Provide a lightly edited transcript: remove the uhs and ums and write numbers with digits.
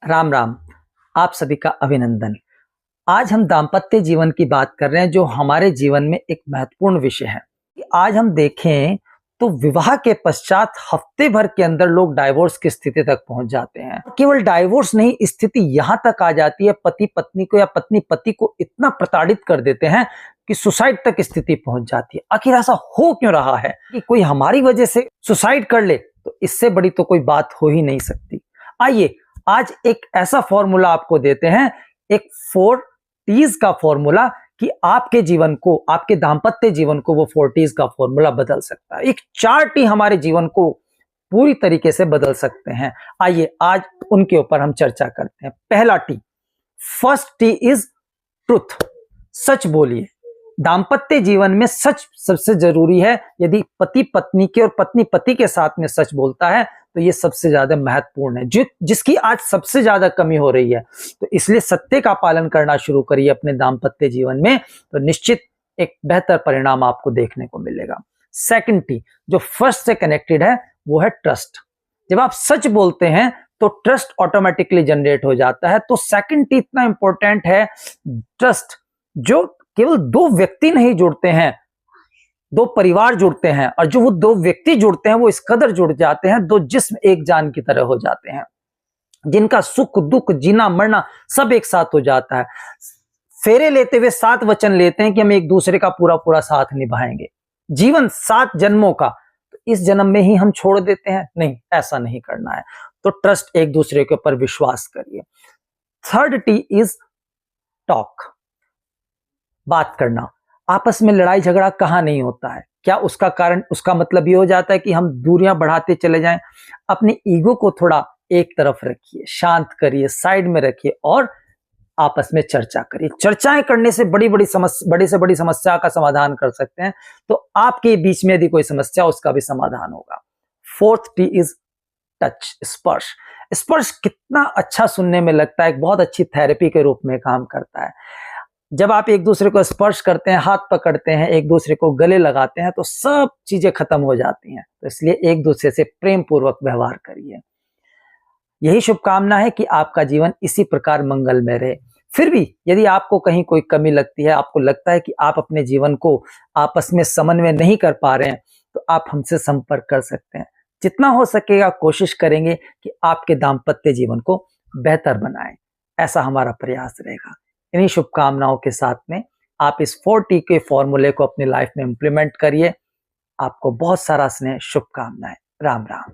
राम राम। आप सभी का अभिनंदन। आज हम दाम्पत्य जीवन की बात कर रहे हैं, जो हमारे जीवन में एक महत्वपूर्ण विषय है। कि आज हम देखें तो विवाह के पश्चात हफ्ते भर के अंदर लोग डाइवोर्स की स्थिति तक पहुंच जाते हैं। केवल डाइवोर्स नहीं, स्थिति यहां तक आ जाती है पति पत्नी को या पत्नी पति को इतना प्रताड़ित कर देते हैं कि सुसाइड तक स्थिति पहुंच जाती है। आखिर ऐसा हो क्यों रहा है कि कोई हमारी वजह से सुसाइड कर ले? तो इससे बड़ी तो कोई बात हो ही नहीं सकती। आइए आज एक ऐसा फॉर्मूला आपको देते हैं, एक 4Ts का फॉर्मूला, कि आपके जीवन को, आपके दाम्पत्य जीवन को वो 4Ts का फॉर्मूला बदल सकता है। एक 4T हमारे जीवन को पूरी तरीके से बदल सकते हैं। आइए आज उनके ऊपर हम चर्चा करते हैं। पहला T, first T is truth. सच बोलिए। दाम्पत्य जीवन में सच सबसे जरूरी है। यदि पति पत्नी के और पत्नी पति के साथ में सच बोलता है तो ये सबसे ज्यादा महत्वपूर्ण है, जिसकी आज सबसे ज्यादा कमी हो रही है। तो इसलिए सत्य का पालन करना शुरू करिए अपने दाम्पत्य जीवन में, तो निश्चित एक बेहतर परिणाम आपको देखने को मिलेगा। सेकंड टी, जो फर्स्ट से कनेक्टेड है, वो है ट्रस्ट। जब आप सच बोलते हैं तो ट्रस्ट ऑटोमेटिकली जनरेट हो जाता है। तो सेकंड टी इतना इंपॉर्टेंट है, ट्रस्ट। जो केवल दो व्यक्ति नहीं जुड़ते हैं, दो परिवार जुड़ते हैं, और जो वो दो व्यक्ति जुड़ते हैं वो इस कदर जुड़ जाते हैं, दो जिस्म एक जान की तरह हो जाते हैं, जिनका सुख दुख जीना मरना सब एक साथ हो जाता है। फेरे लेते हुए 7 वचन लेते हैं कि हम एक दूसरे का पूरा पूरा साथ निभाएंगे, जीवन 7 जन्मों का। तो इस जन्म में ही हम छोड़ देते हैं? नहीं, ऐसा नहीं करना है। तो ट्रस्ट, एक दूसरे के ऊपर विश्वास करिए। Third T is talk. बात करना। आपस में लड़ाई झगड़ा कहां नहीं होता है? क्या उसका कारण, उसका मतलब ये हो जाता है कि हम दूरियां बढ़ाते चले जाएं? अपने ईगो को थोड़ा एक तरफ रखिए, शांत करिए, साइड में रखिए और आपस में चर्चा करिए। चर्चाएं करने से बड़ी से बड़ी समस्या का समाधान कर सकते हैं। तो आपके बीच में यदि कोई समस्या, उसका भी समाधान होगा। फोर्थ टी इज टच, स्पर्श। स्पर्श कितना अच्छा सुनने में लगता है, एक बहुत अच्छी थेरेपी के रूप में काम करता है। जब आप एक दूसरे को स्पर्श करते हैं, हाथ पकड़ते हैं, एक दूसरे को गले लगाते हैं, तो सब चीजें खत्म हो जाती हैं। तो इसलिए एक दूसरे से प्रेम पूर्वक व्यवहार करिए। यही शुभकामना है कि आपका जीवन इसी प्रकार मंगलमय रहे। फिर भी यदि आपको कहीं कोई कमी लगती है, आपको लगता है कि आप अपने जीवन को आपस में समन्वय नहीं कर पा रहे हैं, तो आप हमसे संपर्क कर सकते हैं। जितना हो सकेगा कोशिश करेंगे कि आपके दाम्पत्य जीवन को बेहतर बनाएं। ऐसा हमारा प्रयास रहेगा। इन्हीं शुभकामनाओं के साथ में आप इस 4T के फॉर्मूले को अपनी लाइफ में इंप्लीमेंट करिए। आपको बहुत सारा स्नेह, शुभकामनाएं। राम राम।